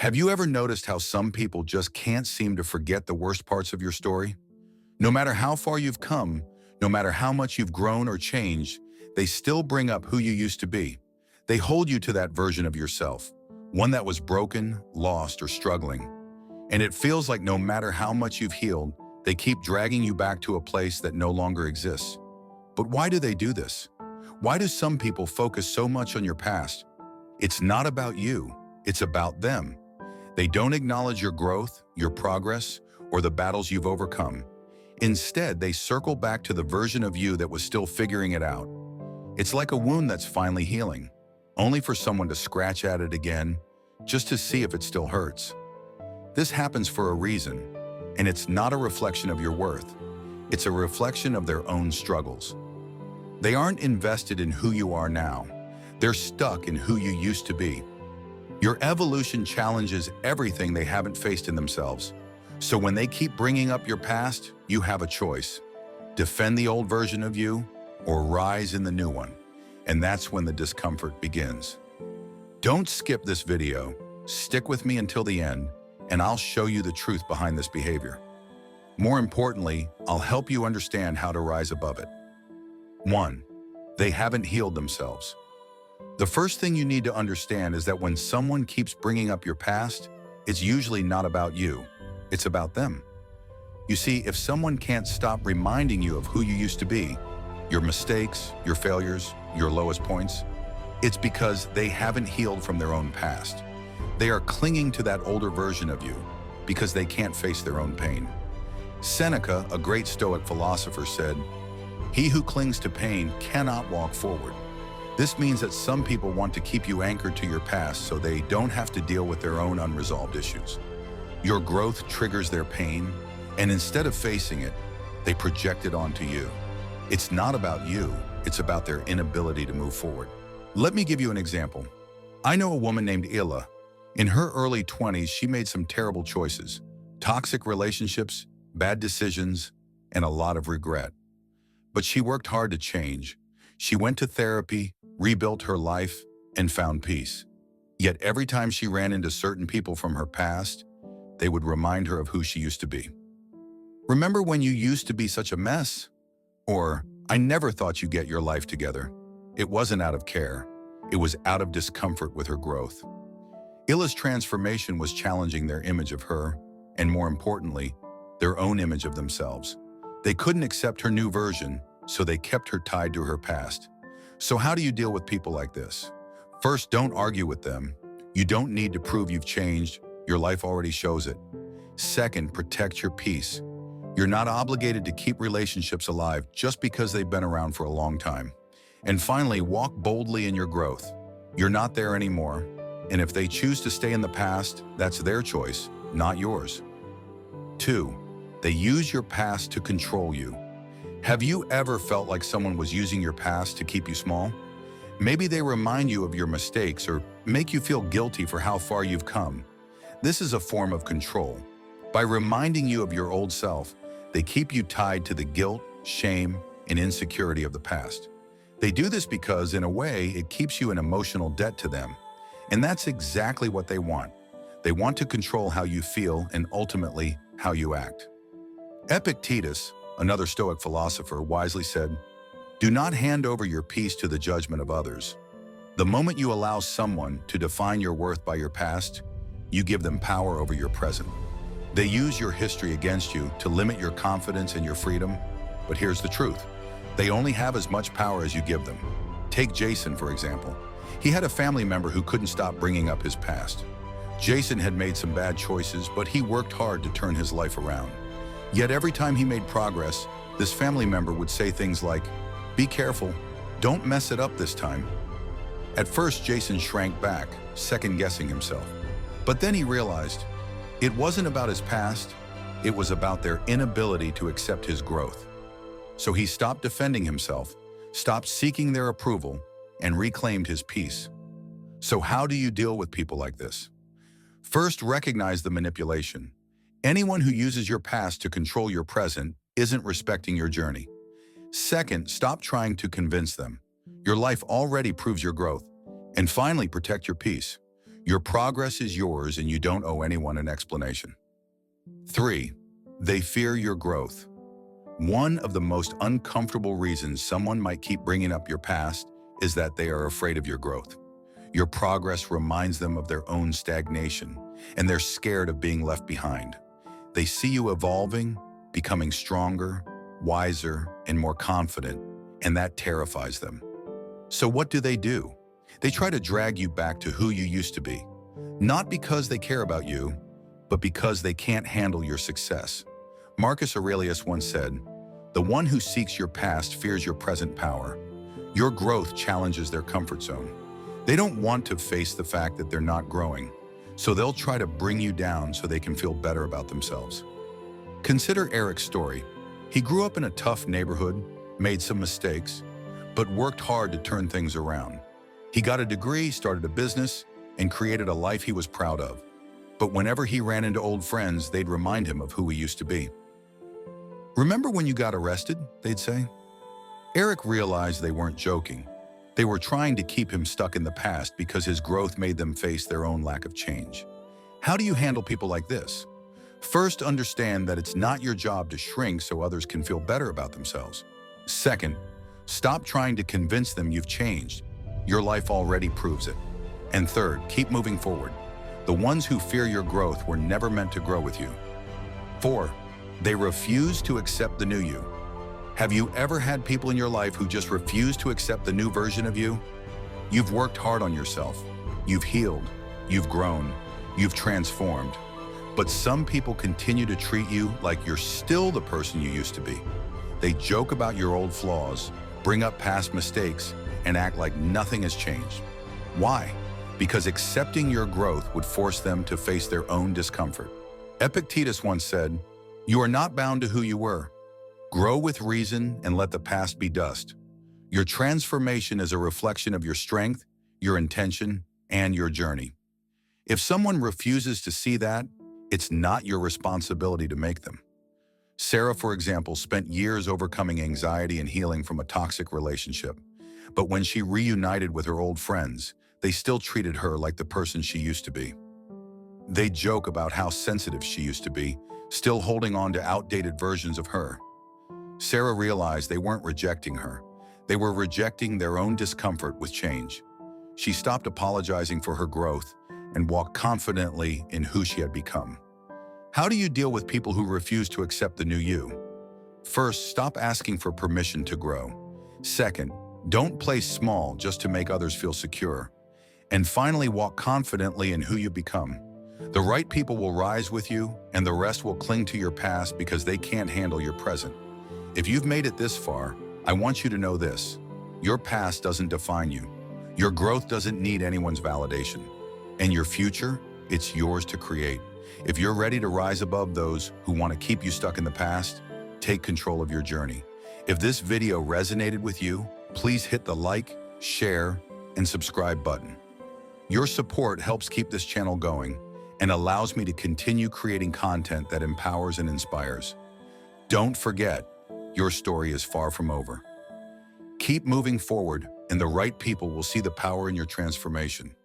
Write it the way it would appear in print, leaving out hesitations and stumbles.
Have you ever noticed how some people just can't seem to forget the worst parts of your story? No matter how far you've come, no matter how much you've grown or changed, they still bring up who you used to be. They hold you to that version of yourself, one that was broken, lost, or struggling. And it feels like no matter how much you've healed, they keep dragging you back to a place that no longer exists. But why do they do this? Why do some people focus so much on your past? It's not about you, it's about them. They don't acknowledge your growth, your progress, or the battles you've overcome. Instead, they circle back to the version of you that was still figuring it out. It's like a wound that's finally healing, only for someone to scratch at it again, just to see if it still hurts. This happens for a reason, and it's not a reflection of your worth. It's a reflection of their own struggles. They aren't invested in who you are now. They're stuck in who you used to be. Your evolution challenges everything they haven't faced in themselves. So when they keep bringing up your past, you have a choice. Defend the old version of you or rise in the new one. And that's when the discomfort begins. Don't skip this video. Stick with me until the end, and I'll show you the truth behind this behavior. More importantly, I'll help you understand how to rise above it. 1. They haven't healed themselves. The first thing you need to understand is that when someone keeps bringing up your past, it's usually not about you, it's about them. You see, if someone can't stop reminding you of who you used to be, your mistakes, your failures, your lowest points, it's because they haven't healed from their own past. They are clinging to that older version of you because they can't face their own pain. Seneca, a great Stoic philosopher, said, "He who clings to pain cannot walk forward." This means that some people want to keep you anchored to your past so they don't have to deal with their own unresolved issues. Your growth triggers their pain, and instead of facing it, they project it onto you. It's not about you, it's about their inability to move forward. Let me give you an example. I know a woman named Ila. In her early 20s, she made some terrible choices, toxic relationships, bad decisions, and a lot of regret. But she worked hard to change. She went to therapy, rebuilt her life, and found peace. Yet every time she ran into certain people from her past, they would remind her of who she used to be. "Remember when you used to be such a mess?" Or, "I never thought you'd get your life together." It wasn't out of care. It was out of discomfort with her growth. Ila's transformation was challenging their image of her, and more importantly, their own image of themselves. They couldn't accept her new version, so they kept her tied to her past. So how do you deal with people like this? First, don't argue with them. You don't need to prove you've changed. Your life already shows it. Second, protect your peace. You're not obligated to keep relationships alive just because they've been around for a long time. And finally, walk boldly in your growth. You're not there anymore, and if they choose to stay in the past, that's their choice, not yours. 2. They use your past to control you. Have you ever felt like someone was using your past to keep you small? Maybe they remind you of your mistakes or make you feel guilty for how far you've come. This is a form of control. By reminding you of your old self, they keep you tied to the guilt, shame, and insecurity of the past. They do this because, in a way, it keeps you in emotional debt to them. And that's exactly what they want. They want to control how you feel and ultimately how you act. Epictetus, another Stoic philosopher, wisely said, "Do not hand over your peace to the judgment of others." The moment you allow someone to define your worth by your past, you give them power over your present. They use your history against you to limit your confidence and your freedom. But here's the truth. They only have as much power as you give them. Take Jason, for example. He had a family member who couldn't stop bringing up his past. Jason had made some bad choices, but he worked hard to turn his life around. Yet every time he made progress, this family member would say things like, "Be careful, don't mess it up this time." At first, Jason shrank back, second-guessing himself. But then he realized it wasn't about his past, it was about their inability to accept his growth. So he stopped defending himself, stopped seeking their approval, and reclaimed his peace. So how do you deal with people like this? First, recognize the manipulation. Anyone who uses your past to control your present isn't respecting your journey. Second, stop trying to convince them. Your life already proves your growth. And finally, protect your peace. Your progress is yours and you don't owe anyone an explanation. 3. They fear your growth. One of the most uncomfortable reasons someone might keep bringing up your past is that they are afraid of your growth. Your progress reminds them of their own stagnation, and they're scared of being left behind. They see you evolving, becoming stronger, wiser, and more confident, and that terrifies them. So what do? They try to drag you back to who you used to be, not because they care about you, but because they can't handle your success. Marcus Aurelius once said, "The one who seeks your past fears your present power." Your growth challenges their comfort zone. They don't want to face the fact that they're not growing, so they'll try to bring you down so they can feel better about themselves. Consider Eric's story. He grew up in a tough neighborhood, made some mistakes, but worked hard to turn things around. He got a degree, started a business, and created a life he was proud of. But whenever he ran into old friends, they'd remind him of who he used to be. "Remember when you got arrested?" they'd say. Eric realized they weren't joking. They were trying to keep him stuck in the past because his growth made them face their own lack of change. How do you handle people like this? First, understand that it's not your job to shrink so others can feel better about themselves. Second, stop trying to convince them you've changed. Your life already proves it. And third, keep moving forward. The ones who fear your growth were never meant to grow with you. 4. They refuse to accept the new you. Have you ever had people in your life who just refuse to accept the new version of you? You've worked hard on yourself. You've healed. You've grown. You've transformed. But some people continue to treat you like you're still the person you used to be. They joke about your old flaws, bring up past mistakes, and act like nothing has changed. Why? Because accepting your growth would force them to face their own discomfort. Epictetus once said, "You are not bound to who you were. Grow with reason and let the past be dust." Your transformation is a reflection of your strength, your intention, and your journey. If someone refuses to see that, it's not your responsibility to make them. Sarah, for example, spent years overcoming anxiety and healing from a toxic relationship. But when she reunited with her old friends, they still treated her like the person she used to be. They joke about how sensitive she used to be, still holding on to outdated versions of her. Sarah realized they weren't rejecting her. They were rejecting their own discomfort with change. She stopped apologizing for her growth and walked confidently in who she had become. How do you deal with people who refuse to accept the new you? First, stop asking for permission to grow. Second, don't play small just to make others feel secure. And finally, walk confidently in who you become. The right people will rise with you, and the rest will cling to your past because they can't handle your present. If you've made it this far, I want you to know this. Your past doesn't define you. Your growth doesn't need anyone's validation. And your future, it's yours to create. If you're ready to rise above those who want to keep you stuck in the past, take control of your journey. If this video resonated with you, please hit the like, share, and subscribe button. Your support helps keep this channel going and allows me to continue creating content that empowers and inspires. Don't forget, your story is far from over. Keep moving forward, and the right people will see the power in your transformation.